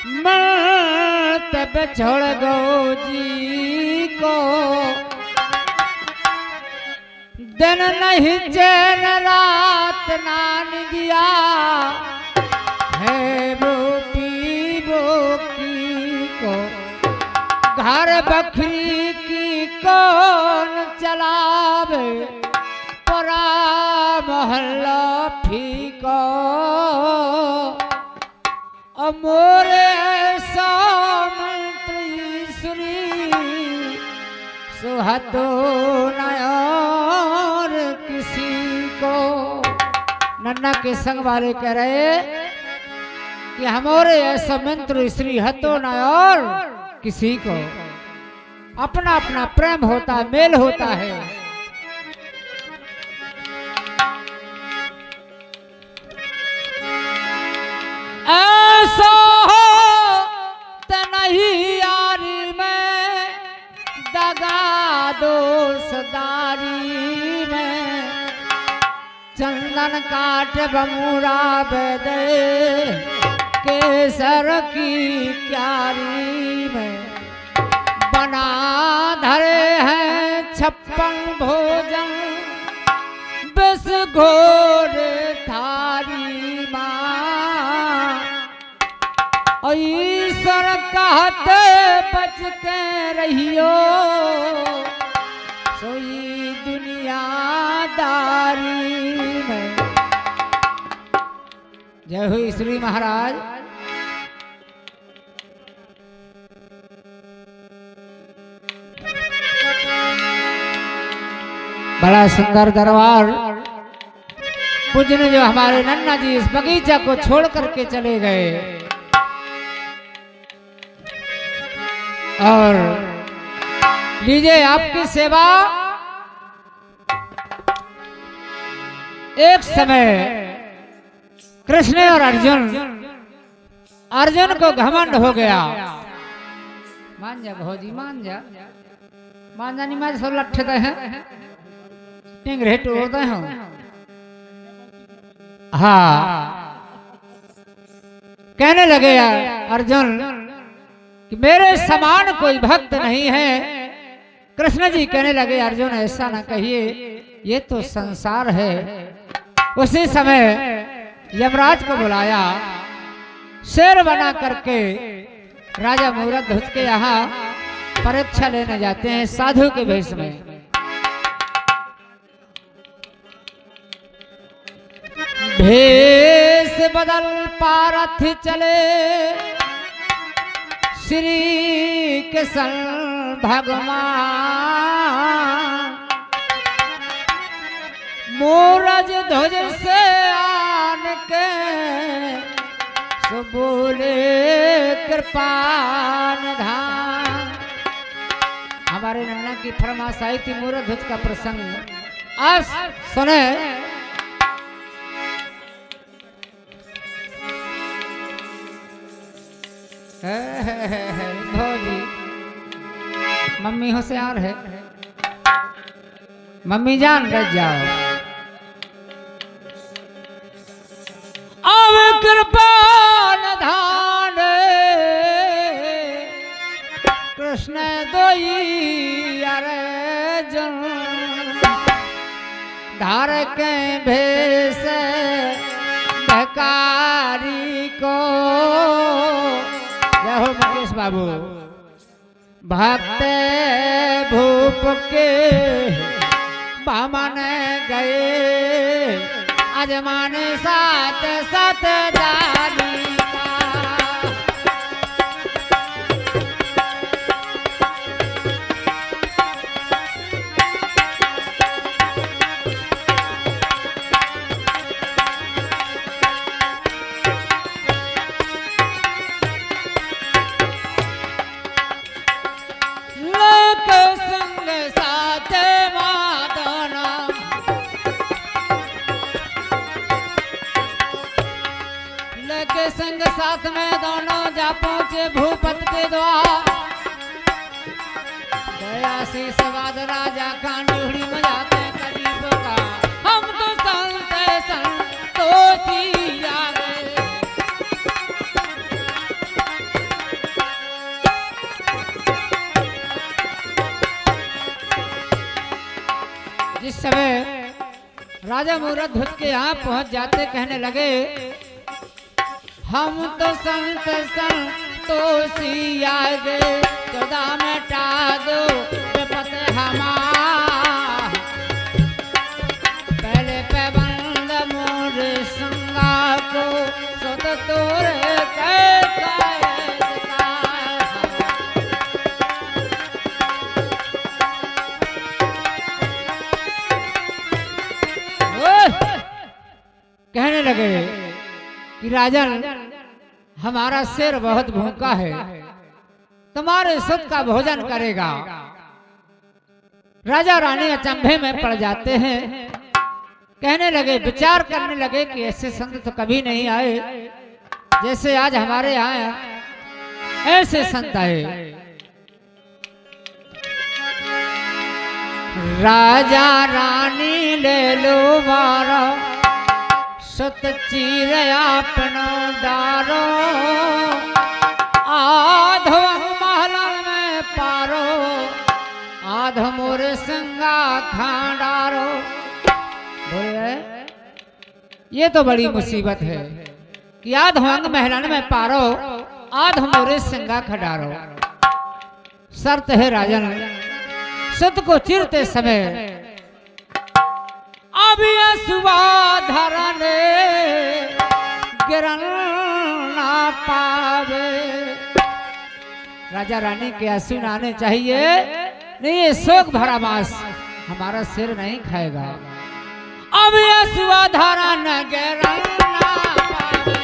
मैं तब छोड़ गो जी को, दिन नहीं चैन रात नान दिया है वो पीबो की को। घर बकरी की कौन चलावे, परा मोहल्ला फीको। मोरे सामंत्री सुनी सुहतो नयार किसी को। नन्ना के संग वाले कह रहे कि हमारे ऐसा मंत्र श्री हतो नयार किसी को। अपना अपना प्रेम होता, मेल होता है। ऐसा हो तो नहीं यारी में, दगा दोस्तारी में। चंदन काट बमूरा बेदे केसर की क्यारी में। बना धरे हैं 56 भोजन, बिस घोर थारी माँ। ईश्वर कहते बच के रहियो, सोई दुनियादारी में। जय हो श्री महाराज। बड़ा सुंदर दरबार। पूज्य ने जो हमारे नन्ना जी इस बगीचा को छोड़ करके चले गए, और लीजिए आपकी सेवा। एक समय कृष्ण और अर्जुन को घमंड हो गया। मान जा भौजी, मान जा, मान जा। नहीं मान सब लट्ठे हैं टिंगरेट होते हैं। हाँ, कहने लगे अर्जुन कि मेरे समान कोई भक्त नहीं है। कृष्ण जी कहने लगे अर्जुन ऐसा ना कहिए, ये तो संसार है। उसी समय यमराज को बुलाया, शेर बना करके राजा मूरत ध्वज के यहाँ परीक्षा लेने जाते हैं साधु के वेश में। भेष बदल पारथ चले श्री कृष्ण भगवान। मूरज ध्वज से आन के सो बोले कृपा निधान। हमारे नन्ना की फरमाइश आई थी मूरज ध्वज का प्रसंग। आज सुने। भौजी मम्मी होशियार है, मम्मी जान रह जाओ। अब कृपा निधान कृष्ण दोई अर्जुन। धार के भेष भिखारी को। हो मुकेश बाबू। भक्त भूप के बामन गए, अजमाने साथ साथ दानी संग साथ में दोनों जा पहुंचे भूपत के द्वार। दया से सवाद राजा कांडूढ़ी मजाते करीब का। हम तो संतोषी आ गए। समय राजा मूरत ध्वज के यहाँ पहुंच जाते कहने लगे, हम तो संत संतोषी आगे चौदह मिटा दो विपत हमार, पहले पे बंद मोर संगा को सत तोर कहने लगे कि राजन, हमारा शेर बहुत भूखा है, तुम्हारे सुत का भोजन करेगा। राजा रानी अचंभे में पड़ जाते हैं, कहने लगे, विचार करने लगे कि ऐसे संत तो कभी नहीं आए जैसे आज हमारे यहाँ ऐसे संत आए। राजा रानी ले लो मारा सत चीर अपनो डारो, आध महल में पारो, आध मोर संगा खांडारो। बोले ये तो बड़ी मुसीबत है कि आध अंग महलन में पारो, आध मोरे संगा खडारो। शर्त है राजन, सुत को चीरते समय अभी सुबह धरने गिरन ना पावे। राजा रानी के आंसू आने चाहिए, नहीं ये शोक भरा मांस हमारा सिर नहीं खाएगा। अब ये सुबह धरन गिरन ना पावे।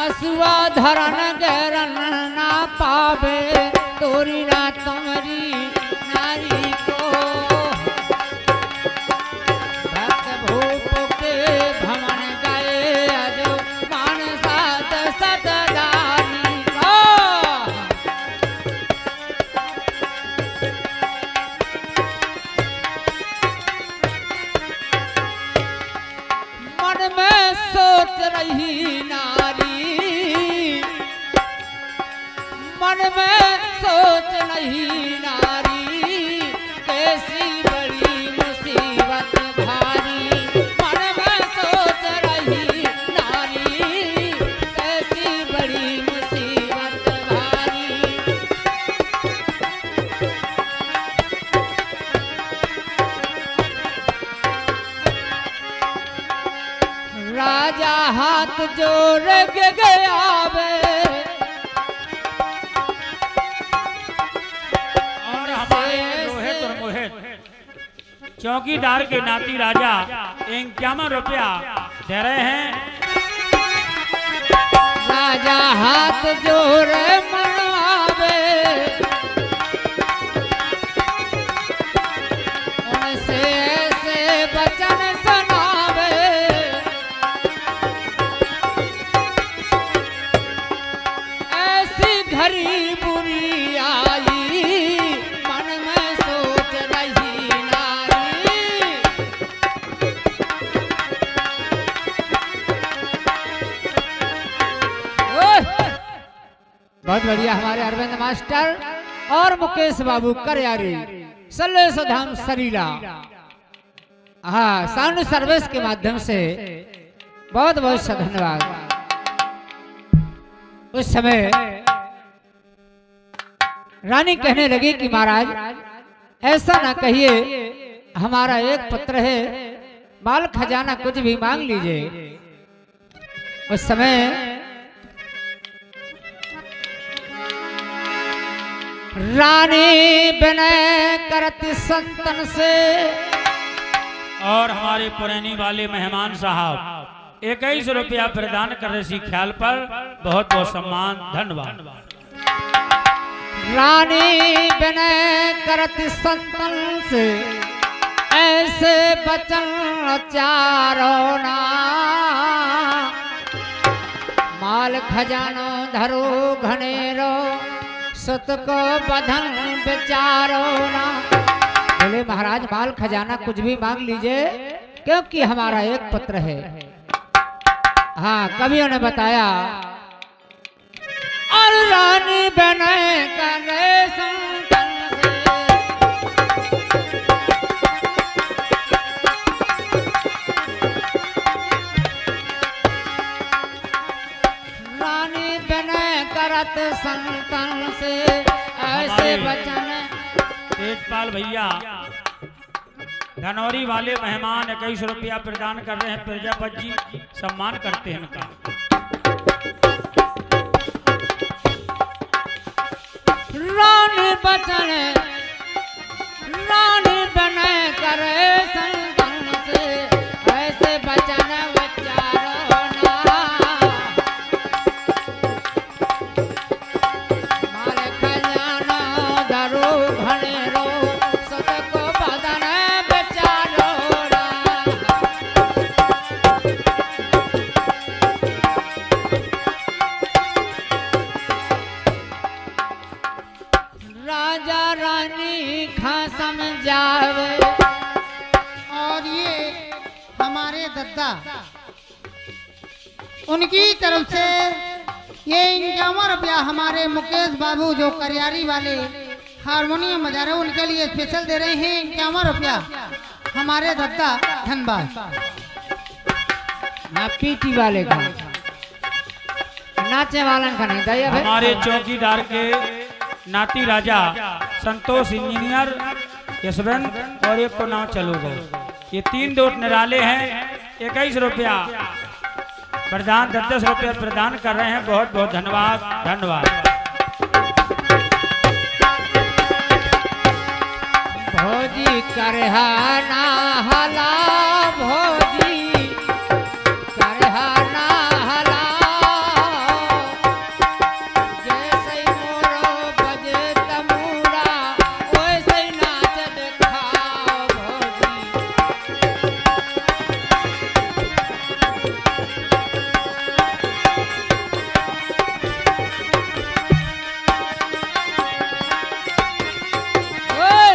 असुआ धरन गरन ना पावे, तोरी ना तुम्हारी नारी को, भक्त भूप के भमन गए अजो मान सात सतदारी को। मन में सोच रही नारी, मन में सोच नहीं नारी, कैसी बड़ी मुसीबत भारी। मन में सोच रही नारी, कैसी बड़ी मुसीबत भारी। राजा हाथ जोड़ के गया वे, चौकीदार के नाती राजा 51 रुपया दे रहे हैं। राजा हाथ जोड़े मनवावे, उनसे ऐसे वचन सुनावे, ऐसी घड़ी बुरी आई, मन में सोच रही बहुत बढ़िया। हमारे अरविंद मास्टर और मुकेश बाबू करयारी सल्ले सुधाम सरीला, हाँ, साउंड सर्विस के माध्यम से बहुत बहुत धन्यवाद। उस समय रानी कहने लगी कि महाराज ऐसा ना कहिए, हमारा एक पुत्र है, माल खजाना कुछ भी मांग लीजिए। उस समय रानी विनय करती संतन से, और हमारे पुरानी वाले मेहमान साहब 21 रुपया प्रदान कर रहे ख्याल पर बहुत बहुत सम्मान, धन्यवाद। रानी विनय करती संतन से, ऐसे बचन चारो ना, माल खजानो धरो घनेरो, सुत को बधन बेचारो ना। बोले महाराज माल खजाना कुछ भी मांग लीजिए, क्योंकि हमारा एक पुत्र है। हाँ कवियों ने बताया और रानी बने करे संतन से रानी बने करत संतन से ऐसे वचन। तेजपाल भैया धनौरी वाले मेहमान 21 रुपया प्रदान कर रहे हैं। प्रजापति जी सम्मान करते हैं इनका। रानी बचन रानी बने करे संतन से ऐसे बचन विचारो ना मारे खजाना दरो घनेरो सतको बदन विचारो ना। राजा रानी खा समझावे और ये हमारे दद्दा उनकी तरफ से ये 51 रुपया हमारे मुकेश बाबू जो करियारी वाले हारमोनियम बजा रहे हैं उनके लिए स्पेशल दे रहे हैं 51 रुपया हमारे दद्दा। धन्यवाद। ना पीटी वाले का नाचे वालन का नहीं दया भाई। हमारे चौकीदार के नाती राजा संतोष इंजीनियर यशवंत और एक को नाम चलो गो। ये 3 दोस्त निराले हैं। 21 रुपया प्रदान 10 रुपया प्रदान कर रहे हैं। बहुत बहुत धन्यवाद धन्यवाद। भौजी करहा ना हला भौजी करहा ना हला जैसे मोरो बजे तमूरा वैसे नाच दिखाओ भौजी। ओए!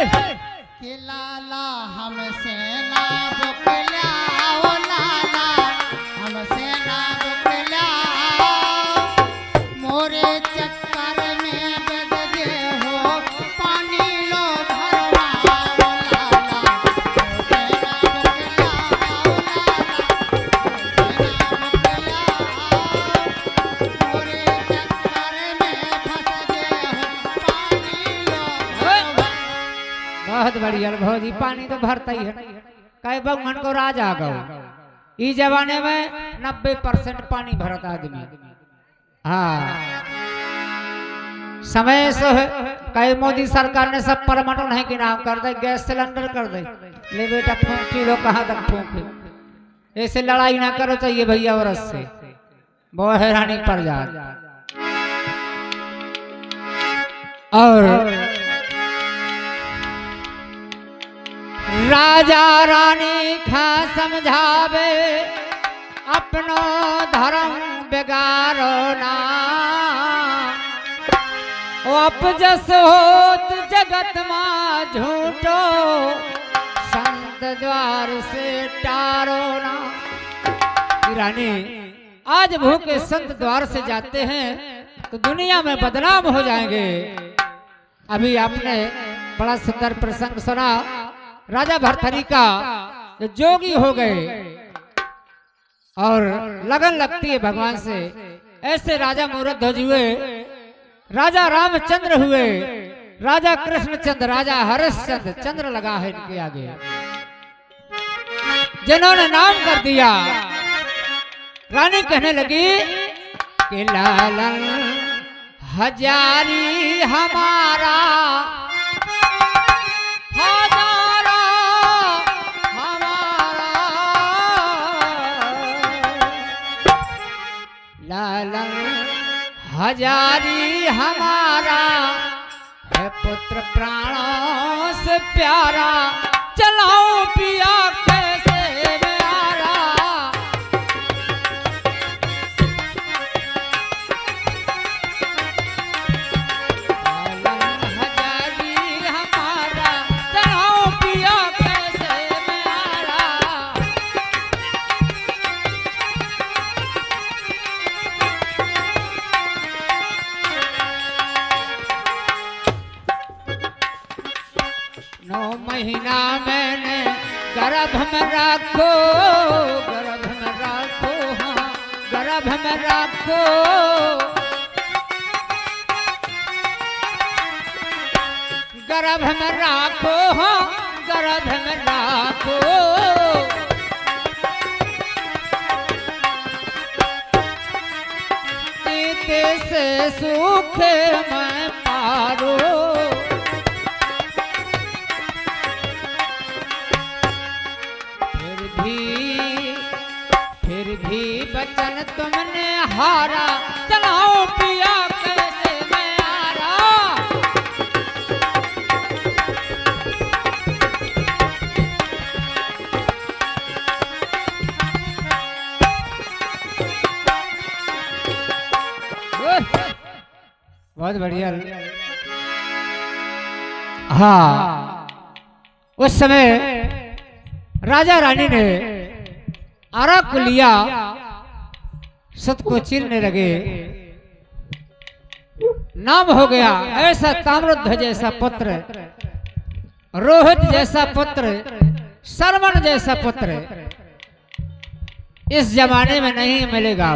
कि लाला हमसे ना बुकलाओ लाला हमसे ना बुकलाओ मोरे चक्कर में बदजे हो पानी लो भरवाओ लाला हमसे ना बुकलाओ लाला मोरे चक्कर में फंस गए हो पानी लो भरवाओ। बहुत बढ़िया भौजी पानी तो भरता ही है। कई बगन को राज आ गो इस जमाने में 90% पानी भरता आदमी। हाँ समय से है कई मोदी सरकार ने सब परमाणु नहीं कि नाम कर दे गैस सिलेंडर कर दे ले बेटा फूंक लो कहाँ तक फूंके। ऐसे लड़ाई ना करो चाहिए भैया औरत से बहुत हैरानी पड़ जाए। और राजा रानी खा समझावे अपनो धर्म बिगाड़ो ना ओ अपजस होत जगत मां झूठो संत द्वार से टारो ना। रानी आज भूखे संत द्वार से जाते हैं तो दुनिया में बदनाम हो जाएंगे। अभी आपने बड़ा सुंदर प्रसंग सुना राजा भरथरी का जो जोगी हो गए और लगन लगती है भगवान से। ऐसे राजा मूर्त ध्वज हुए, राजा रामचंद्र हुए, राजा कृष्णचंद्र, राजा हरिश्चंद्र, चंद्र लगा है इनके आगे जिन्होंने नाम कर दिया। रानी कहने लगी कि लालन हजारी हमारा हजारा हमारा लालन हजारी हमारा है पुत्र प्राणों से प्यारा चलाओ पिया कैसे प्यारा। लालन हजारी हमारा चलाओ पिया कैसे प्यारा। 9 महीना मैंने गर्भ में रखो, गर्भ में रखो, हाँ गर्भ में रखो, गर्भ में रखो, हाँ गर्भ में रखो। इते से सुख मैं पारो, फिर भी बचन तुमने हारा, चलाओ पिया कैसे मैं आरा। बहुत बढ़िया। हाँ, उस समय राजा रानी ने आरा को लिया, सत को चीरने लगे। नाम हो गया ऐसा ताम्रध्वज जैसा पुत्र, रोहित जैसा पुत्र, सरमन जैसा पुत्र इस जमाने में नहीं मिलेगा।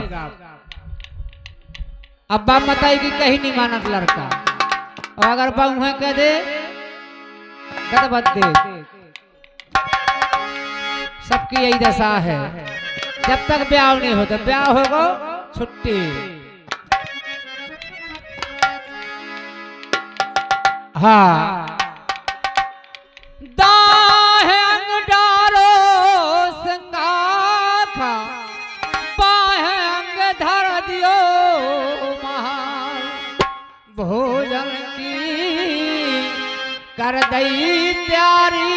अब बाप बताई कि कहीं नहीं मानत लड़का, और अगर बाबू है कह दे गदबद दे। सबकी यही दशा है, जब तक ब्याह नहीं होता, ब्याह होगा छुट्टी। हाँ, दाह अंग डारो संगाखा, बाह अंग धर दियो महाल, भोजन की कर दई त्यारी,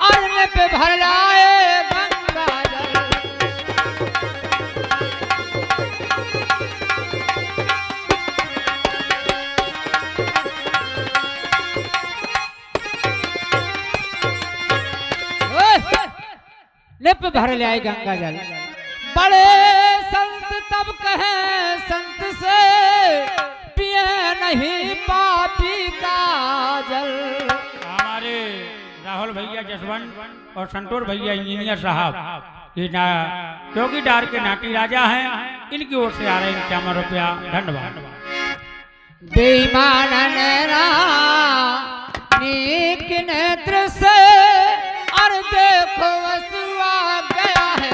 अन्न पे भर लाए गंगा जल। लिप भर ले आए गंगा जल। बड़े संत तब कहे संत से, पिए नहीं पापी का जल। हमारे राहुल भैया जसवंत और संतोष भैया इंजीनियर साहब ये चौकीदार के नाटी राजा हैं, इनकी ओर से आ रहे हैं 51 रुपया। धन्यवाद। बेईमान नेक नेत्र से, और देखो वसुआ गया है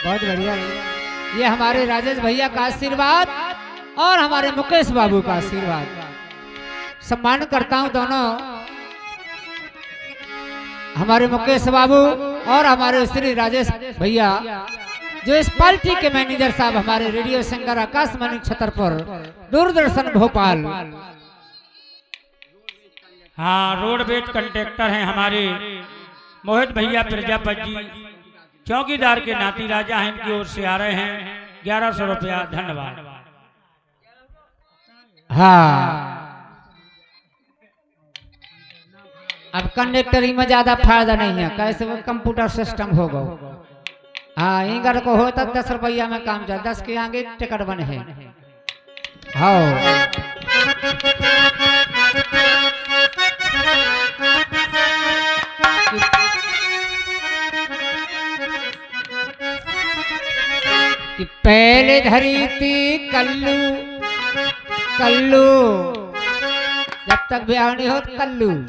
बहुत बढ़िया। ये हमारे राजेश भैया का आशीर्वाद और हमारे मुकेश बाबू का आशीर्वाद। सम्मान करता हूं दोनों, हमारे मुकेश बाबू और हमारे श्री राजेश भैया, जो इस पार्टी के मैनेजर साहब हमारे रेडियो सिंगर आकाशवाणी छतरपुर, दूरदर्शन भोपाल। हाँ, रोडवेज कंट्रेक्टर हैं हमारे मोहित भैया प्रजापति जी, चौकीदार के नाती राजा हैं, इनकी ओर से आ रहे हैं 1100 रुपया। धन्यवाद। हाँ, अब कंडक्टरी में ज्यादा फायदा नहीं है, कैसे वो कंप्यूटर सिस्टम होगा। हाँ, इंगर को होता 10 रुपया में काम चल, 10 के आगे टिकट बने हैं। हाँ, कि पहले धरी थी कल्लू, कल्लू जब तक ब्याह नहीं हो कल्लू,